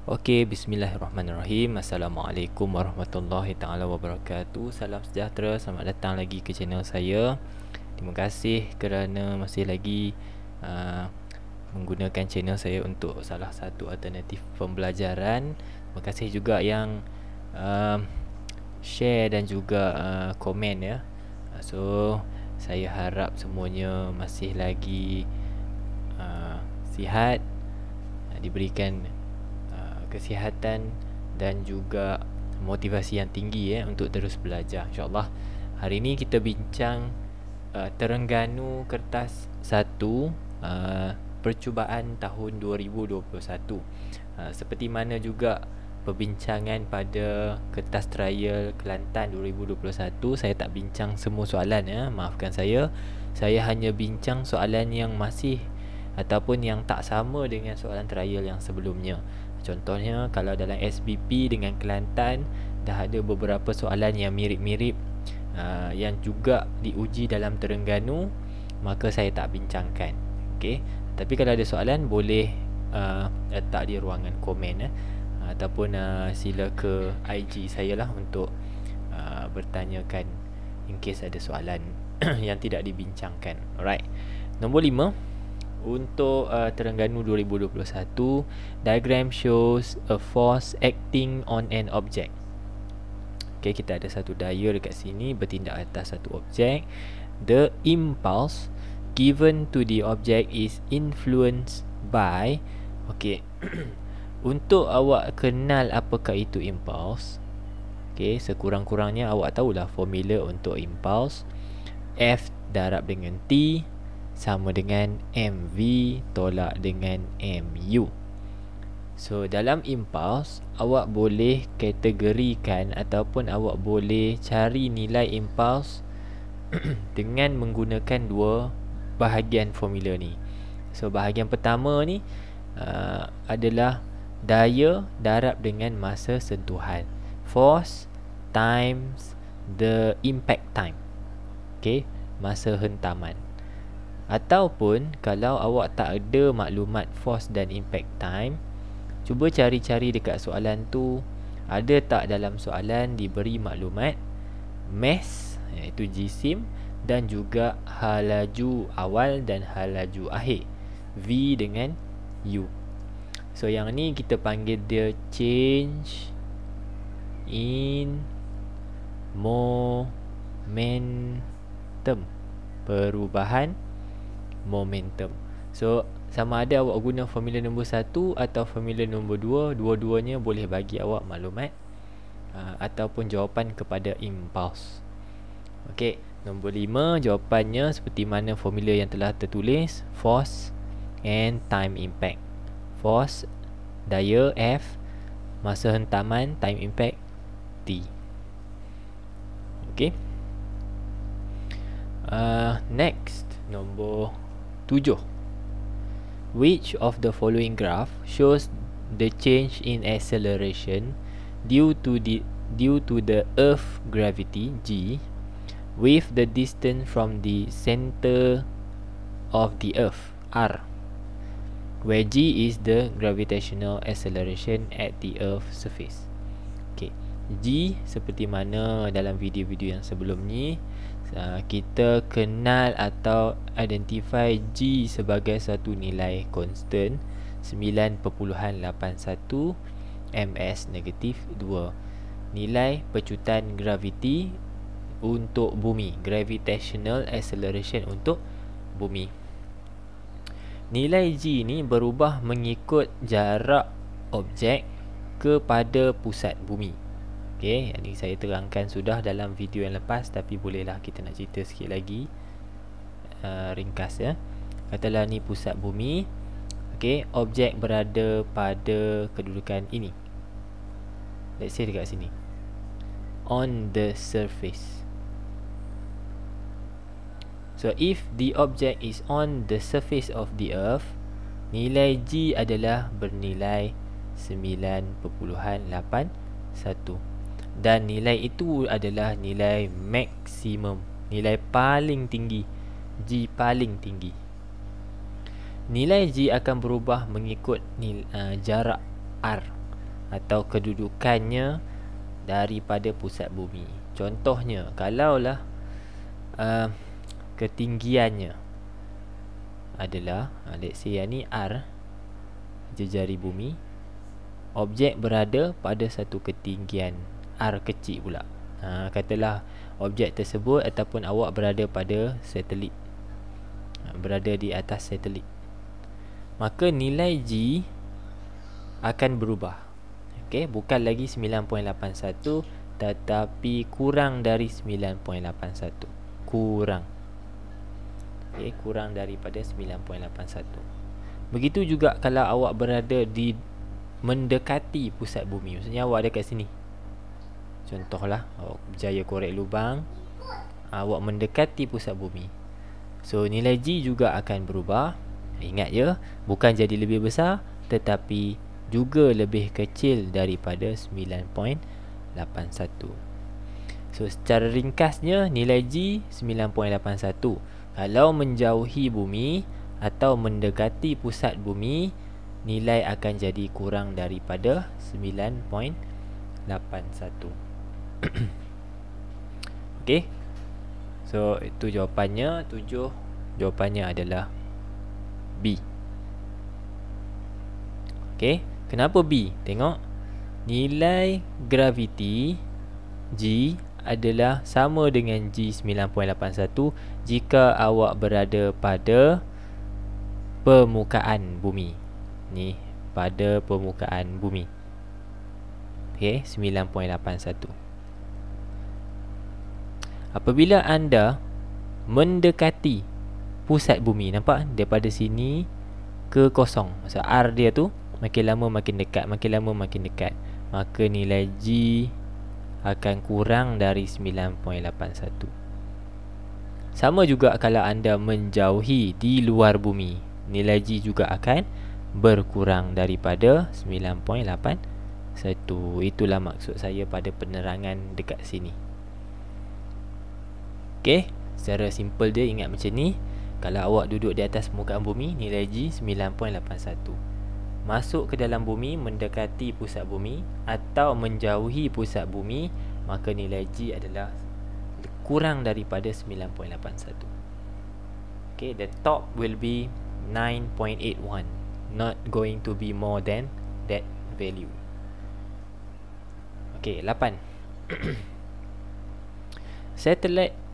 Okey, bismillahirrahmanirrahim. Assalamualaikum warahmatullahi taala wabarakatuh. Salam sejahtera, selamat datang lagi ke channel saya. Terima kasih kerana masih lagi menggunakan channel saya untuk salah satu alternatif pembelajaran. Terima kasih juga yang share dan juga komen ya. So, saya harap semuanya masih lagi sihat, diberikan kesihatan dan juga motivasi yang tinggi untuk terus belajar, insyaAllah. Hari ini kita bincang Terengganu Kertas 1 percubaan tahun 2021. Seperti mana juga perbincangan pada Kertas Trial Kelantan 2021, saya tak bincang semua soalan maafkan saya. Saya hanya bincang soalan yang masih ataupun yang tak sama dengan soalan trial yang sebelumnya. Contohnya kalau dalam SBP dengan Kelantan dah ada beberapa soalan yang mirip-mirip yang juga diuji dalam Terengganu, maka saya tak bincangkan. Okey. Tapi kalau ada soalan boleh letak di ruangan komen ataupun sila ke IG saya lah untuk bertanyakan in case ada soalan yang tidak dibincangkan. Alright. Nombor 5. Untuk Terengganu 2021, diagram shows a force acting on an object. Okay, kita ada satu daya dekat sini bertindak atas satu objek. The impulse given to the object is influenced by. Okay. Untuk awak kenal apakah itu impulse, okay, sekurang-kurangnya awak tahulah formula untuk impulse. F darab dengan T sama dengan MV tolak dengan MU. So dalam impulse, awak boleh kategorikan ataupun awak boleh cari nilai impulse dengan menggunakan dua bahagian formula ni. So bahagian pertama ni adalah daya darab dengan masa sentuhan, force times the impact time. Okay, masa hentaman. Ataupun kalau awak tak ada maklumat force dan impact time, cuba cari-cari dekat soalan tu, ada tak dalam soalan diberi maklumat mass, iaitu jisim, dan juga halaju awal dan halaju akhir, V dengan U. So yang ni kita panggil dia change in momentum, perubahan momentum. So sama ada awak guna formula nombor 1 atau formula nombor 2, dua-duanya boleh bagi awak maklumat ataupun jawapan kepada impulse. Okey, nombor 5 jawapannya seperti mana formula yang telah tertulis, force and time impact. Force daya F, masa hentaman time impact T. Okey. Next, nombor 7. Which of the following graph shows the change in acceleration due to the Earth gravity G with the distance from the center of the Earth R, where G is the gravitational acceleration at the Earth surface. Okay. G seperti mana dalam video-video yang sebelum ni, kita kenal atau identify G sebagai satu nilai constant 9.81 ms negatif 2, nilai pecutan graviti untuk bumi, gravitational acceleration untuk bumi. Nilai G ni berubah mengikut jarak objek kepada pusat bumi. Okay, ini saya terangkan sudah dalam video yang lepas, tapi bolehlah kita nak cerita sikit lagi ringkas ya. Katalah ni pusat bumi. Okay, objek berada pada kedudukan ini. Let's say dekat sini, on the surface. So if the object is on the surface of the earth, nilai G adalah bernilai 9.81. Dan nilai itu adalah nilai maksimum, nilai paling tinggi, G paling tinggi. Nilai G akan berubah mengikut jarak R. atau kedudukannya daripada pusat bumi. Contohnya, kalaulah ketinggiannya adalah let's say yang ni R, jejari bumi, objek berada pada satu ketinggian R kecil pula. Katalah objek tersebut ataupun awak berada pada satelit, berada di atas satelit, maka nilai G akan berubah. Okey, bukan lagi 9.81 tetapi kurang dari 9.81. Kurang. Okey, kurang daripada 9.81. Begitu juga kalau awak berada di mendekati pusat bumi. Maksudnya awak ada kat sini. Contohlah, awak berjaya korek lubang, awak mendekati pusat bumi. So nilai G juga akan berubah. Ingat ya, bukan jadi lebih besar tetapi juga lebih kecil daripada 9.81. So secara ringkasnya, nilai G 9.81. Kalau menjauhi bumi atau mendekati pusat bumi, nilai akan jadi kurang daripada 9.81. Okey. So itu jawapannya. 7. Jawapannya adalah B. Okey, kenapa B? Tengok, nilai graviti G adalah sama dengan G 9.81 jika awak berada pada permukaan bumi. Ni pada permukaan bumi. Okey, 9.81. Apabila anda mendekati pusat bumi, nampak daripada sini ke kosong, maksud R dia tu makin lama makin dekat, makin lama makin dekat, maka nilai G akan kurang dari 9.81. Sama juga kalau anda menjauhi di luar bumi, nilai G juga akan berkurang daripada 9.81. Itulah maksud saya pada penerangan dekat sini. Okey, secara simple dia ingat macam ni. Kalau awak duduk di atas permukaan bumi, nilai G 9.81. Masuk ke dalam bumi, mendekati pusat bumi atau menjauhi pusat bumi, maka nilai G adalah kurang daripada 9.81. Okay, the top will be 9.81, not going to be more than that value. Okay, 8.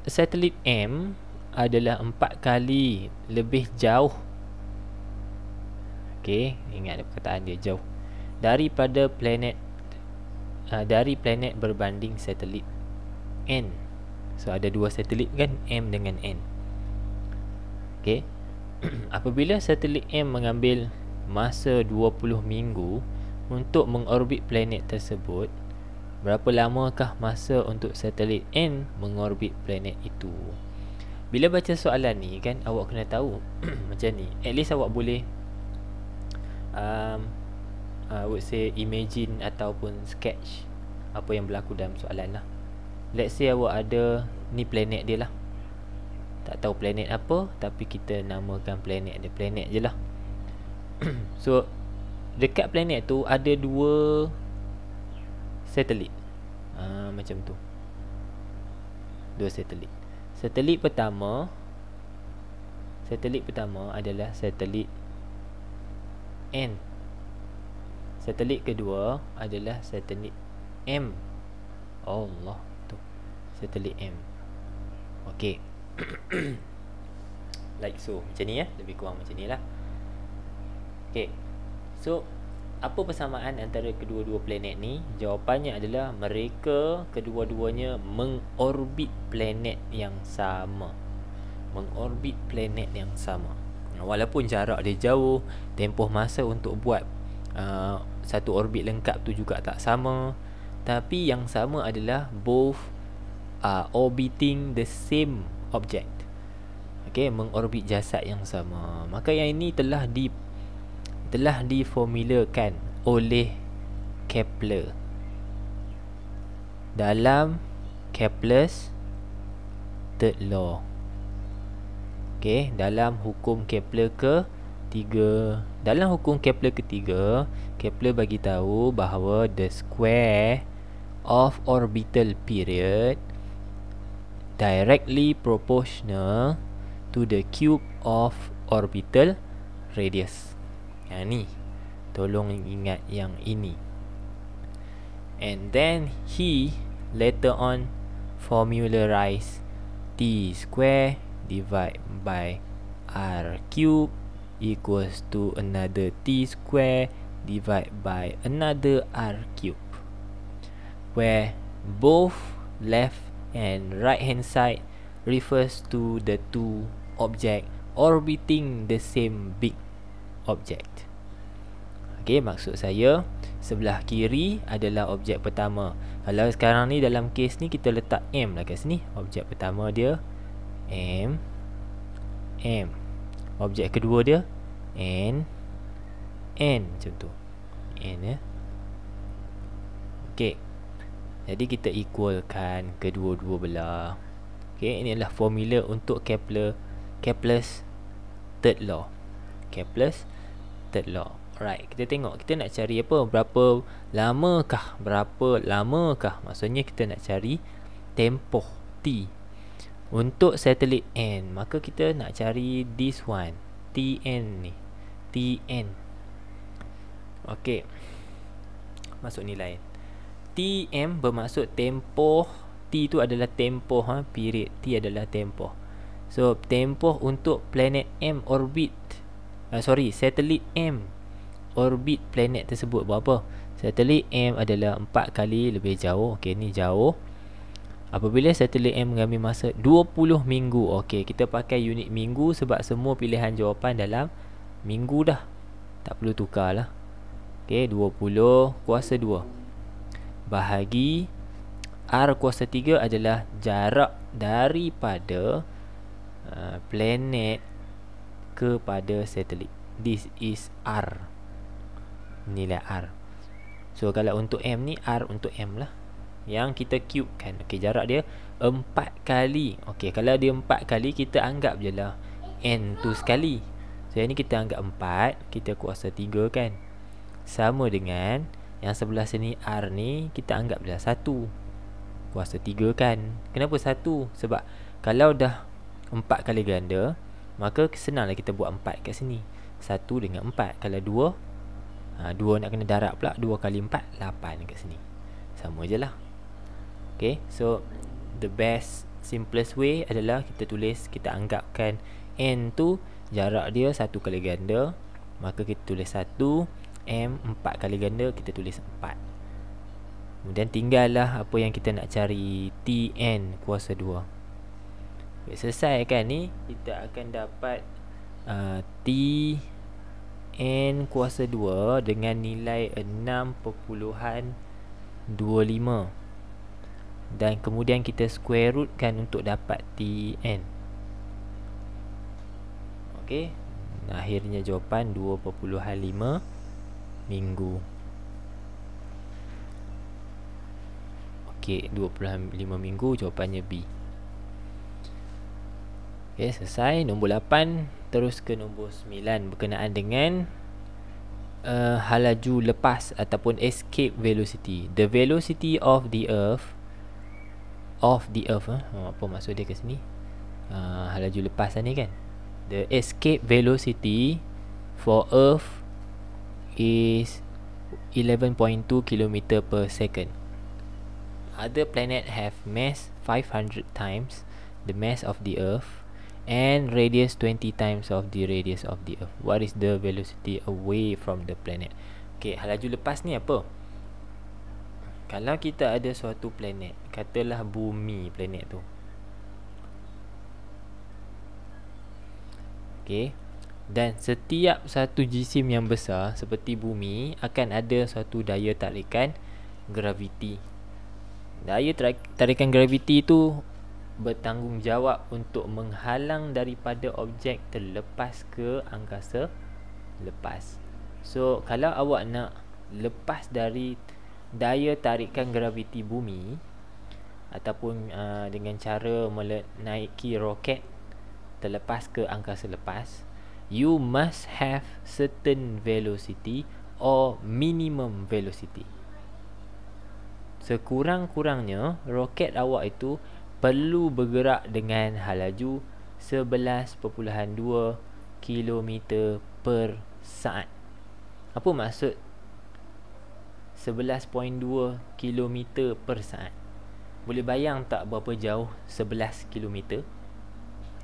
Satelit M adalah 4 kali lebih jauh. Okey, ingat perkataan dia, jauh, daripada planet berbanding satelit N. So ada 2 satelit kan, M dengan N. Okey. Apabila satelit M mengambil masa 20 minggu untuk mengorbit planet tersebut, berapa lamakah masa untuk satelit N mengorbit planet itu? Bila baca soalan ni kan, awak kena tahu macam ni. At least awak boleh I would say imagine ataupun sketch apa yang berlaku dalam soalan lah. Let's say awak ada ni planet dia lah. Tak tahu planet apa, tapi kita namakan planet dia planet je lah. So dekat planet tu ada 2 satelit. Macam tu. 2 satelit. Satelit pertama adalah satelit N. Satelit kedua adalah satelit M. Allah tu, satelit M. Okey. Like so, macam ni ya, lebih kurang macam ni lah. Okey. So apa persamaan antara kedua-dua planet ni? Jawapannya adalah mereka kedua-duanya mengorbit planet yang sama. Mengorbit planet yang sama. Walaupun jarak dia jauh, tempoh masa untuk buat satu orbit lengkap tu juga tak sama, tapi yang sama adalah both orbiting the same object. Okey, mengorbit jasad yang sama. Maka yang ini telah diformulakan oleh Kepler dalam Kepler's third law. Okey, dalam hukum Kepler ke 13. Dalam hukum Kepler ketiga, Kepler bagi tahu bahawa the square of orbital period directly proportional to the cube of orbital radius. Yang ni, tolong ingat yang ini. And then he later on formularized T square divided by R cube equals to another T square divided by another R cube, where both left and right hand side refers to the two object orbiting the same big object. Okay, maksud saya sebelah kiri adalah objek pertama. Kalau sekarang ni dalam kes ni kita letak M lah kat sini. Objek pertama dia M. Objek kedua dia N macam tu. N ya. Okey. Jadi kita equalkan kedua-dua belah. Okey, ini adalah formula untuk Kepler's third law. Kepler's third law. Alright, kita tengok kita nak cari apa? Berapa lamakah? Maksudnya kita nak cari tempoh T untuk satelit N. Maka kita nak cari this one, Tn ni. Tn. Okey. Masuk nilai. Tm bermaksud tempoh. T tu adalah tempoh period. T adalah tempoh. So tempoh untuk planet M orbit. Satelit M orbit planet tersebut berapa? Satelit M adalah 4 kali lebih jauh. Okey, ni jauh. Apabila satelit M mengambil masa 20 minggu. Okey, kita pakai unit minggu sebab semua pilihan jawapan dalam minggu dah. Tak perlu tukar lah. Okey, 20 kuasa 2 bahagi R kuasa 3 adalah jarak daripada planet kepada satelit. This is R. Nilai R. So kalau untuk M ni, R untuk M lah, yang kita cube kan. Okey, jarak dia 4 kali. Okey, kalau dia 4 kali, kita anggap je lah N tu sekali. So yang ni kita anggap 4, kita kuasa 3 kan. Sama dengan yang sebelah sini R ni, kita anggap je lah 1 kuasa 3 kan. Kenapa 1? Sebab kalau dah 4 kali ganda, maka senanglah kita buat 4 kat sini. 1 dengan 4. Kalau 2 nak kena darab pula. 2 kali 4 8 kat sini. Sama je lah. Okay, so the best simplest way adalah kita anggapkan N tu jarak dia 1 kali ganda, maka kita tulis 1. M 4 kali ganda, kita tulis 4. Kemudian tinggallah apa yang kita nak cari, Tn kuasa 2. Okay, selesai kan ni, kita akan dapat Tn kuasa 2 dengan nilai 6.25. Dan kemudian kita square root kan untuk dapat Tn. Okey, akhirnya jawapan 2.5 minggu. Okey, 25 minggu, jawapannya B. Okey, selesai. Nombor 8. Terus ke nombor 9 berkenaan dengan halaju lepas ataupun escape velocity. The velocity of the earth apa maksud dia ke sini? Halaju lepas ni kan. The escape velocity for earth is 11.2 km per second. Other planet have mass 500 times the mass of the earth and radius 20 times of the radius of the earth. What is the velocity away from the planet? Okay, halaju lepas ni apa? Kalau kita ada suatu planet, katalah bumi planet tu. Okay, dan setiap satu jisim yang besar seperti bumi akan ada suatu daya tarikan graviti. Daya tarikan graviti itu bertanggungjawab untuk menghalang daripada objek terlepas ke angkasa lepas. So kalau awak nak lepas dari daya tarikan graviti bumi ataupun dengan cara menaiki roket terlepas ke angkasa lepas, you must have certain velocity or minimum velocity. Sekurang-kurangnya roket awak itu perlu bergerak dengan laju 11.2 km per saat. Apa maksud 11.2 km per saat? Boleh bayang tak berapa jauh 11 km?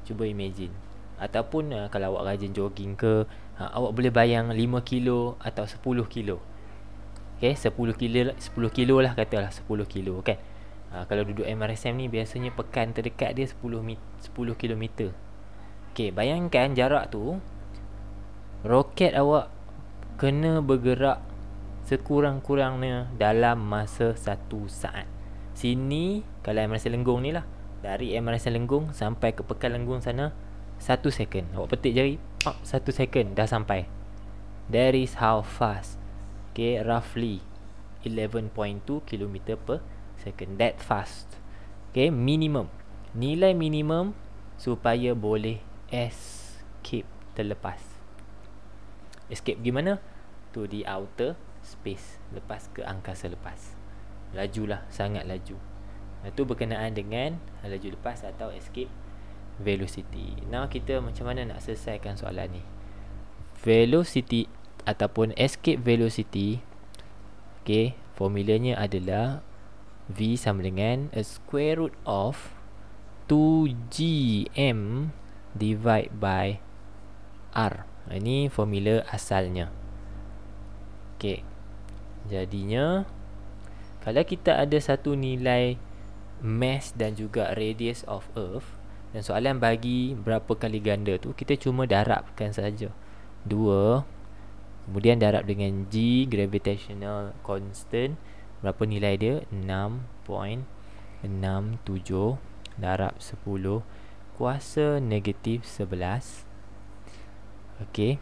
Cuba imagine. Ataupun kalau awak rajin jogging ke, awak boleh bayang 5 kilo atau 10 kilo. Okay, 10 kilo lah, katalah 10 kilo kan. Kalau duduk MRSM ni biasanya pekan terdekat dia 10 km. Okay, bayangkan jarak tu, roket awak kena bergerak sekurang-kurangnya dalam masa 1 saat. Sini kalau MRSM Lenggong ni lah, dari MRSM Lenggong sampai ke Pekan Lenggong sana 1 second. Awak petik jari, 1 second dah sampai. That is how fast. Okay, roughly 11.2 km per second. That fast. Okay, minimum. Nilai minimum supaya boleh escape, terlepas. Escape gimana? To the outer space, lepas ke angkasa lepas. Lajulah, sangat laju. Itu berkenaan dengan laju lepas atau escape velocity. Now kita macam mana nak selesaikan soalan ni? Velocity ataupun escape velocity, okay, formulanya adalah V sama dengan a square root of 2gm divide by r. Ini formula asalnya. Okay, jadinya kalau kita ada satu nilai mass dan juga radius of Earth, dan soalan bagi berapa kali ganda tu, kita cuma darabkan saja 2, kemudian darab dengan G, gravitational constant, berapa nilai dia? 6.67 darab 10 kuasa negatif 11. Okay.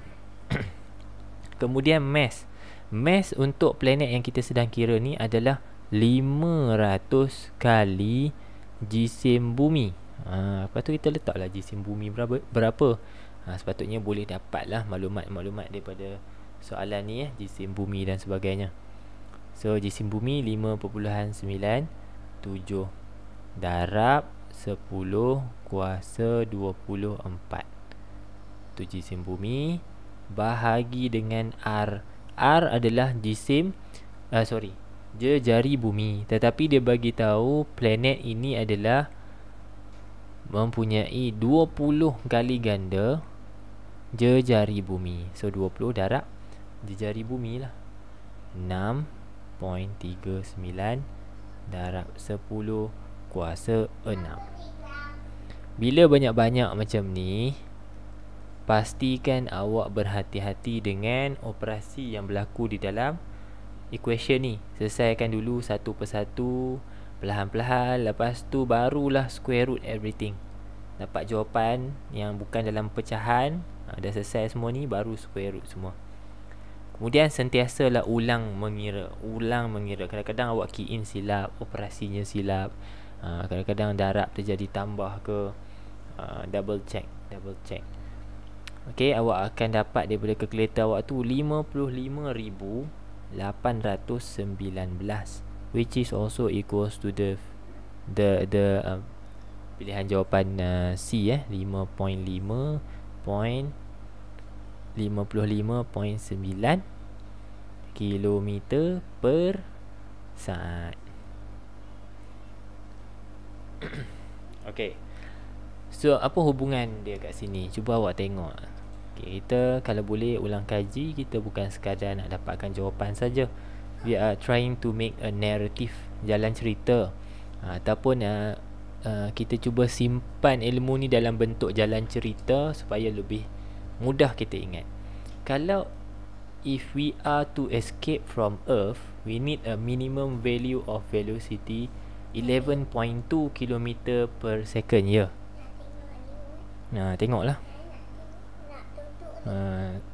Kemudian mass. Mass untuk planet yang kita sedang kira ni adalah 500 kali jisim bumi. Lepas tu kita letaklah jisim bumi berapa. Sepatutnya boleh dapatlah maklumat-maklumat daripada soalan ni ya, jisim bumi dan sebagainya. So jisim bumi 5.97 darab 10 kuasa 24. Tu jisim bumi bahagi dengan R. R adalah jisim jejari bumi, tetapi dia bagi tahu planet ini adalah mempunyai 20 kali ganda jejari bumi. So 20 darab jejari bumi lah, 6.39 darab 10 kuasa 6. Bila banyak-banyak macam ni, pastikan awak berhati-hati dengan operasi yang berlaku di dalam equation ni. Selesaikan dulu satu persatu, perlahan-perlahan. Lepas tu barulah square root everything. Dapat jawapan yang bukan dalam pecahan, dah selesai semua ni, baru square root semua. Kemudian sentiasalah ulang mengira. Kadang-kadang awak key in silap, operasinya silap. Kadang-kadang darab terjadi tambah ke, double check. Okay, awak akan dapat daripada kalkulator awak tu 55,819, which is also equals to the pilihan jawapan C 55.9 km per saat. Okay, so apa hubungan dia kat sini? Cuba awak tengok. Okay, kita kalau boleh ulang kaji, kita bukan sekadar nak dapatkan jawapan saja. We are trying to make a narrative, jalan cerita, ataupun kita cuba simpan ilmu ni dalam bentuk jalan cerita supaya lebih mudah kita ingat. Kalau if we are to escape from Earth, we need a minimum value of velocity 11.2 km per second, ya. Tengoklah.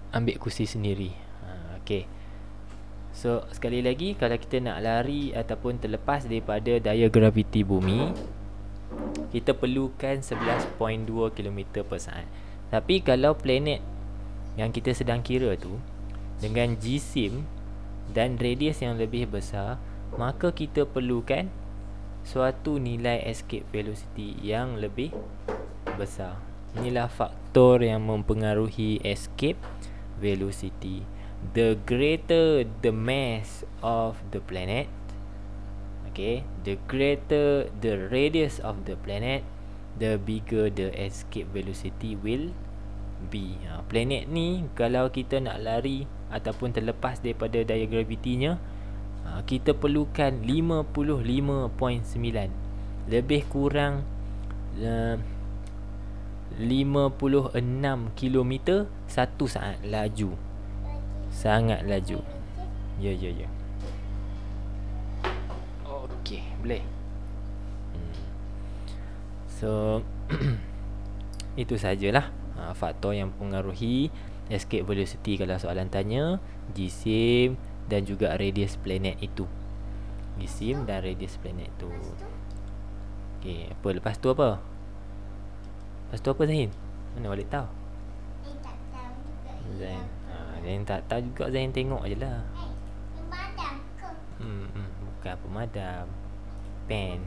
Ambil kursi sendiri. Okay. So sekali lagi, kalau kita nak lari ataupun terlepas daripada daya graviti bumi, kita perlukan 11.2 km per saat. Tapi kalau planet yang kita sedang kira tu dengan jisim dan radius yang lebih besar, maka kita perlukan suatu nilai escape velocity yang lebih besar. Inilah faktor yang mempengaruhi escape velocity. The greater the mass of the planet, okay, the greater the radius of the planet, the bigger the escape velocity will be. Planet ni kalau kita nak lari ataupun terlepas daripada daya gravitinya, kita perlukan 55.9, lebih kurang 56 km satu saat laju. Sangat laju. Ya. Okey, boleh. So itu sajalah faktor yang mempengaruhi escape velocity kalau soalan tanya jisim dan juga radius planet itu. Jisim dan radius planet tu. Okey, apa lepas tu apa? Lepas tu apa Zahin? Mana balik tahu? Tak tahu juga. Zahin. Zahin tak tahu juga, Zahin tengok je lah. Pemadam ke? Bukan pemadam. Pen.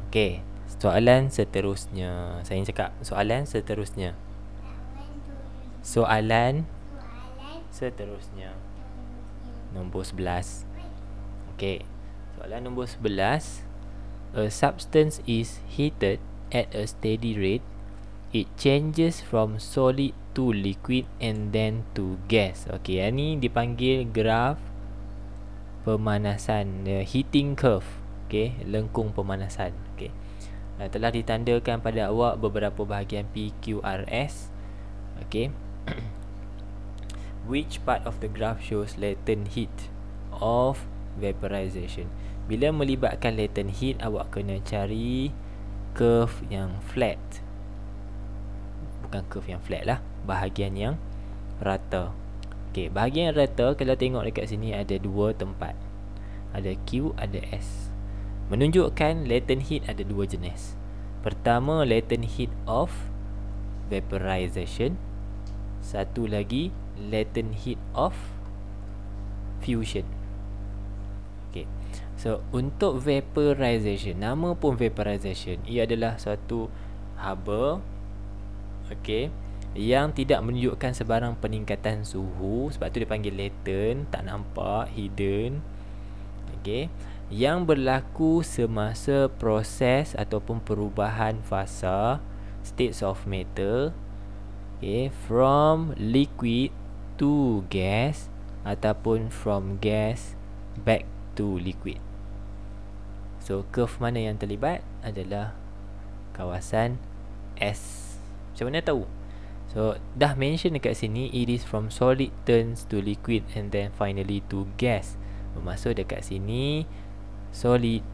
Okey, soalan seterusnya. Saya cakap soalan seterusnya. Soalan seterusnya. Nombor 11. Okey. Soalan nombor 11. A substance is heated at a steady rate. It changes from solid to liquid and then to gas. Okey, ini dipanggil graf pemanasan, heating curve. Okey, lengkung pemanasan. Okey. Telah ditandakan pada awak beberapa bahagian PQRS. Okey. Which part of the graph shows latent heat of vaporization? Bila melibatkan latent heat, awak kena cari curve yang flat. Bukan curve yang flat lah, bahagian yang rata. Okey, bahagian yang rata kalau tengok dekat sini ada dua tempat. Ada Q, ada S. Menunjukkan latent heat ada dua jenis. Pertama, latent heat of vaporization. Satu lagi, latent heat of fusion. Okay. So untuk vaporization, nama pun vaporization, ia adalah suatu haba, okay, yang tidak menunjukkan sebarang peningkatan suhu. Sebab tu dipanggil latent, tak nampak, hidden. Okay, yang berlaku semasa proses ataupun perubahan fasa, states of matter, okay, from liquid to gas ataupun from gas back to liquid. So curve mana yang terlibat adalah kawasan S. Macam mana tahu? So dah mention dekat sini, it is from solid turns to liquid and then finally to gas. Bermaksud dekat sini solid,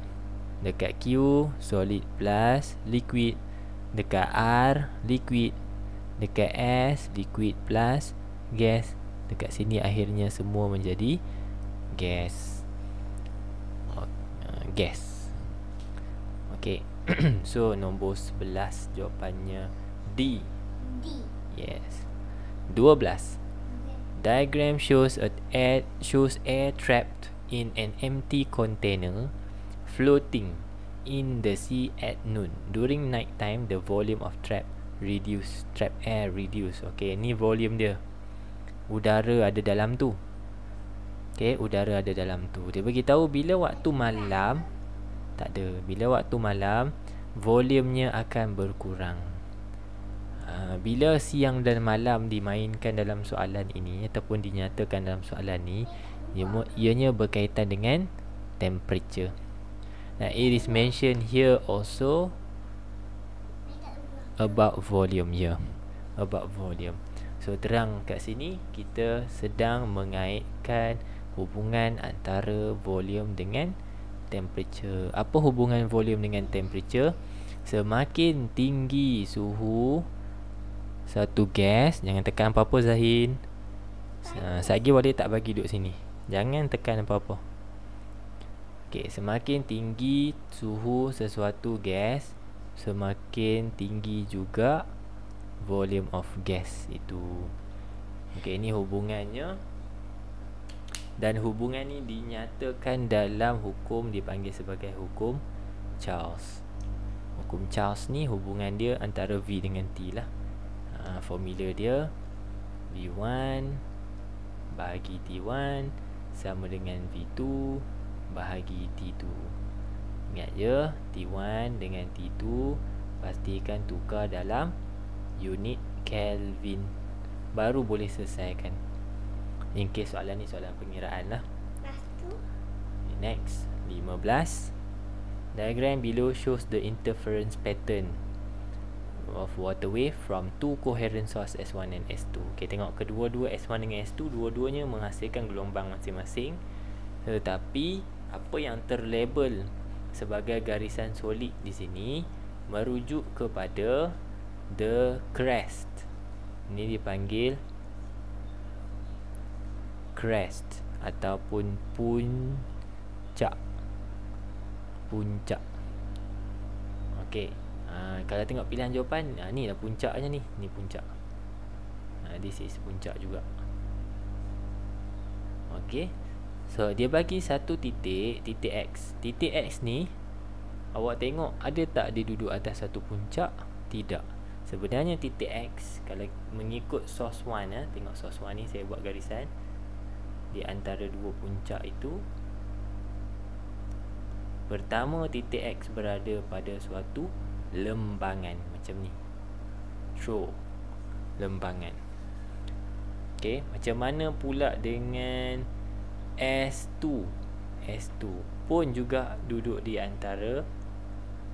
dekat Q solid plus liquid, dekat R liquid, dekat S liquid plus gas, dekat sini akhirnya semua menjadi gas. Gas. Okey. So nombor 11 jawapannya D. Yes. 12. Diagram shows air trapped in an empty container floating in the sea at noon. During night time, the volume of trapped air reduce. Okey, ni volume dia. Udara ada dalam tu. Okey, udara ada dalam tu. Dia bagi tahu bila waktu malam, tak ada. Bila waktu malam, volumenya akan berkurang. Bila siang dan malam dimainkan dalam soalan ini ataupun dinyatakan dalam soalan ni, ianya berkaitan dengan temperature. Now it is mentioned here also about volume here. About volume. So terang kat sini kita sedang mengaitkan hubungan antara volume dengan temperature. Apa hubungan volume dengan temperature? Semakin tinggi suhu satu gas, jangan tekan apa-apa Zahin. Sagi boleh tak bagi duduk sini. Jangan tekan apa-apa. Okey, semakin tinggi suhu sesuatu gas, semakin tinggi juga volume of gas itu. Okey, ini hubungannya. Dan hubungan ni dinyatakan dalam hukum dipanggil sebagai hukum Charles. Hukum Charles ni hubungan dia antara V dengan T lah. Formula dia V1 bahagi T1 sama dengan V2 bahagi T2. Ingat je, T1 dengan T2 pastikan tukar dalam unit Kelvin, baru boleh selesaikan. In case soalan ni soalan pengiraan lah. Lepas tu Next, 15. Diagram below shows the interference pattern of water wave from two coherent source S1 and S2. Okay, tengok kedua-dua S1 dengan S2, dua-duanya menghasilkan gelombang masing-masing. Tetapi apa yang terlabel sebagai garisan solid di sini merujuk kepada the crest. Ini dipanggil crest ataupun puncak. Okey. Kalau tengok pilihan jawapan, ni lah puncaknya ni. Ni puncak. This is puncak juga. Okey. So dia bagi satu titik X. Titik X ni awak tengok ada tak dia duduk atas satu puncak? Tidak. Sebenarnya titik X kalau mengikut source 1, tengok source 1 ni saya buat garisan di antara dua puncak itu. Pertama, titik X berada pada suatu lembangan macam ni. Throw, lembangan. Okey, macam mana pula dengan S2? S2 pun juga duduk di antara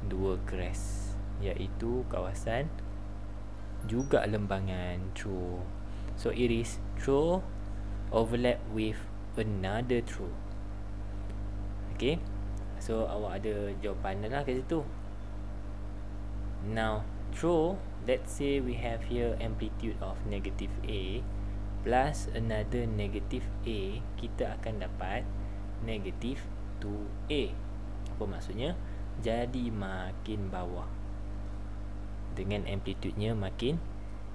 dua crest, iaitu kawasan juga lembangan throw. So it is throw overlap with another throw. Okay, so awak ada jawapan lah kat situ. Now throw, let's say we have here amplitude of negative A plus another negative A, kita akan dapat negative 2A. Apa maksudnya? Jadi makin bawah dengan amplitudenya makin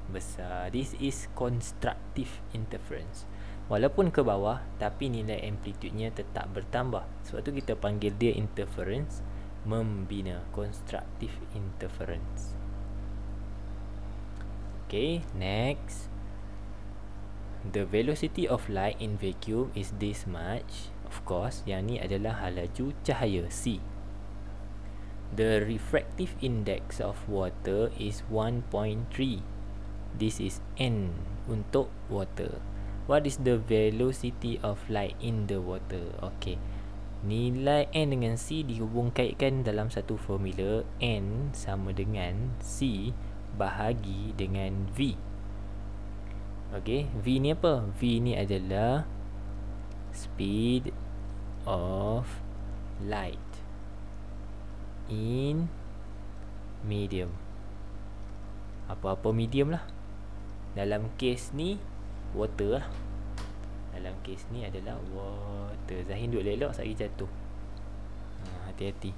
besar. This is constructive interference. Walaupun ke bawah, tapi nilai amplitudenya tetap bertambah. Sebab tu kita panggil dia interference membina, constructive interference. Okay, next. The velocity of light in vacuum is this much. Of course, yang ni adalah laju cahaya C. The refractive index of water is 1.3. This is N untuk water. What is the velocity of light in the water? Okay, nilai N dengan C dihubungkaitkan dalam satu formula. N sama dengan C bahagi dengan V. Okay, V ni apa? V ni adalah speed of light in medium. Apa-apa medium lah. Dalam case ni water lah. Dalam case ni adalah water. Zahin duduk elok, sekali jatuh. Hati-hati.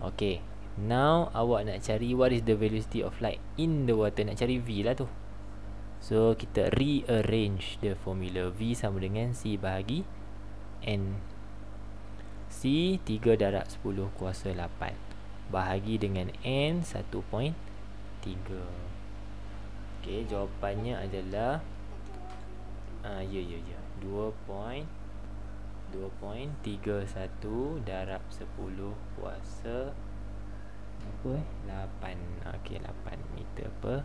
Okay, now awak nak cari what is the velocity of light in the water. Nak cari V lah tu. So kita rearrange the formula. V sama dengan C bahagi N. C 3 darab 10 kuasa 8 bahagi dengan N 1.3. Okay, jawapannya adalah 2.31 darab 10 kuasa 8. Okay, 8 meter per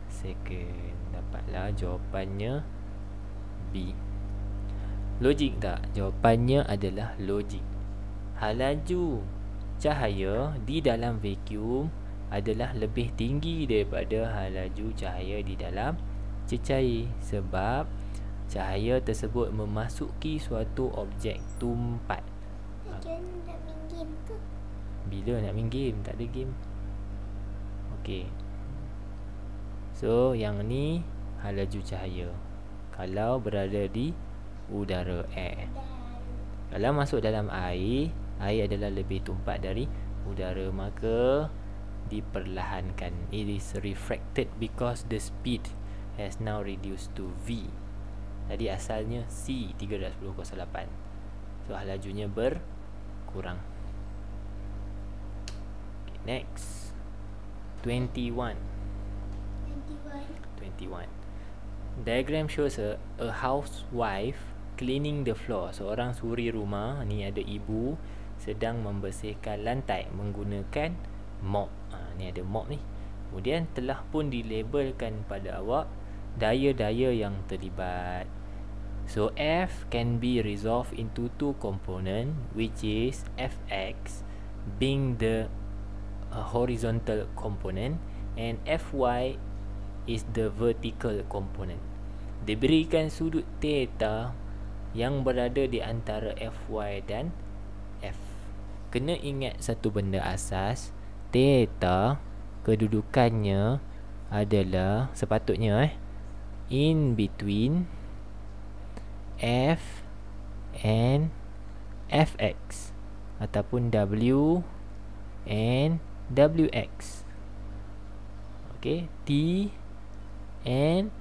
second. Dapatlah jawapannya B. Logik tak? Jawapannya adalah logik. Laju cahaya di dalam vacuum adalah lebih tinggi daripada laju cahaya di dalam cecair, sebab cahaya tersebut memasuki suatu objek tumpat. Macam nak main game ke? Bila nak main game? Tak ada game. Okey. So yang ni laju cahaya kalau berada di udara, air. Kalau masuk dalam air, air adalah lebih tumpat dari udara, maka diperlahankan. It is refracted because the speed has now reduced to V. Tadi asalnya C 3/10/8. So lajunya berkurang. Okay, next 21. Diagram shows a housewife cleaning the floor. Seorang suri rumah, ni ada ibu sedang membersihkan lantai menggunakan mop. Ni ada mop ni. Kemudian telah pun dilabelkan pada awak daya-daya yang terlibat. So F can be resolved into two component, which is Fx being the horizontal component and Fy is the vertical component. Diberikan sudut theta yang berada di antara Fy dan F. Kena ingat satu benda asas, theta kedudukannya adalah sepatutnya in between F and Fx ataupun W and Wx. Okay, T and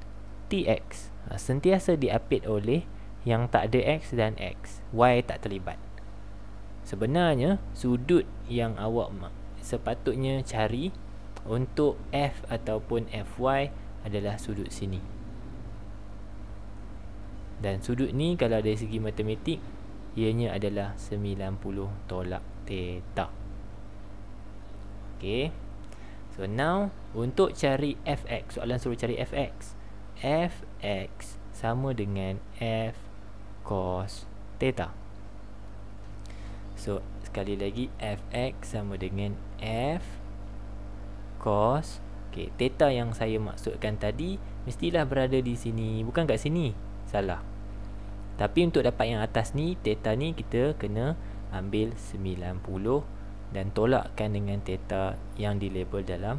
Tx. Sentiasa diapit oleh yang tak ada X dan X. Y tak terlibat. Sebenarnya sudut yang awak sepatutnya cari untuk F ataupun Fy adalah sudut sini. Dan sudut ni kalau dari segi matematik, ianya adalah 90 tolak theta. Okay. So now untuk cari Fx, soalan suruh cari Fx. Fx sama dengan F cos theta. So sekali lagi, Fx sama dengan F cos. Okay, theta yang saya maksudkan tadi mestilah berada di sini, bukan kat sini. Salah. Tapi untuk dapat yang atas ni, theta ni kita kena ambil 90 dan tolakkan dengan theta yang dilabel dalam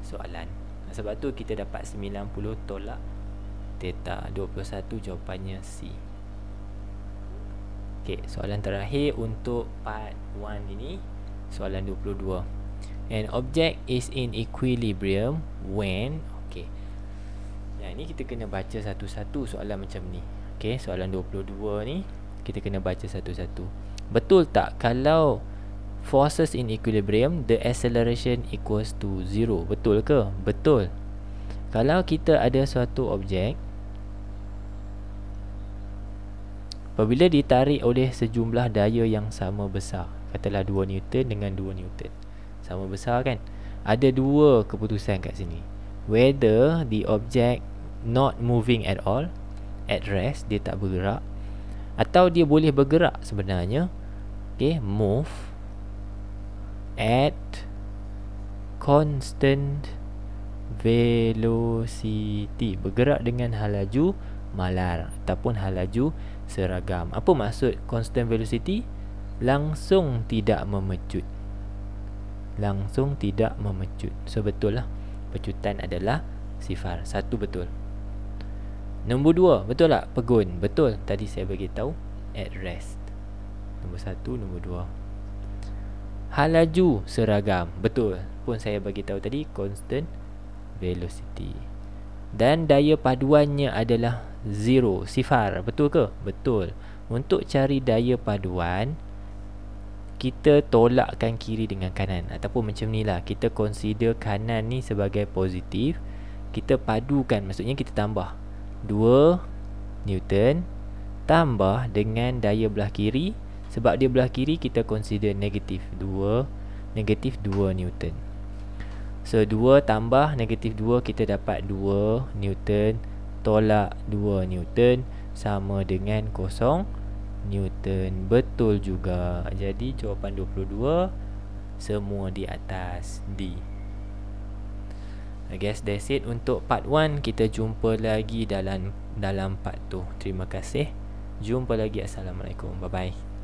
soalan. Sebab tu kita dapat 90 tolak theta 21. Jawapannya C. Okey, soalan terakhir untuk part 1 ini, soalan 22. An object is in equilibrium when, okey. Yang ni kita kena baca satu-satu soalan macam ni. Okey, soalan 22 ni kita kena baca satu-satu. Betul tak kalau forces in equilibrium, the acceleration equals to 0? Betul ke? Betul. Kalau kita ada suatu objek, apabila ditarik oleh sejumlah daya yang sama besar, katalah 2 Newton dengan 2 Newton, sama besar kan? Ada dua keputusan kat sini. Whether the object not moving at all, at rest, dia tak bergerak, atau dia boleh bergerak sebenarnya. Okay, move at constant velocity, bergerak dengan halaju malar ataupun halaju seragam. Apa maksud constant velocity? Langsung tidak memecut. Langsung tidak memecut. So betul lah, pecutan adalah sifar. Satu betul. Nombor 2, betul tak? Pegun. Betul. Tadi saya bagi tahu at rest. Nombor 1, nombor 2. Halaju seragam. Betul. Pun saya bagi tahu tadi constant velocity. Dan daya paduannya adalah 0, sifar. Betul ke? Betul. Untuk cari daya paduan, kita tolakkan kiri dengan kanan, ataupun macam ni lah, kita consider kanan ni sebagai positif, kita padukan, maksudnya kita tambah 2 Newton tambah dengan daya belah kiri. Sebab dia belah kiri, kita consider negatif 2 Newton. So 2 tambah negatif 2, kita dapat 2 Newton tolak 2 Newton sama dengan 0 Newton. Betul juga. Jadi jawapan 22 semua di atas D. I guess that's it untuk part 1. Kita jumpa lagi dalam part 2. Terima kasih. Jumpa lagi. Assalamualaikum. Bye bye.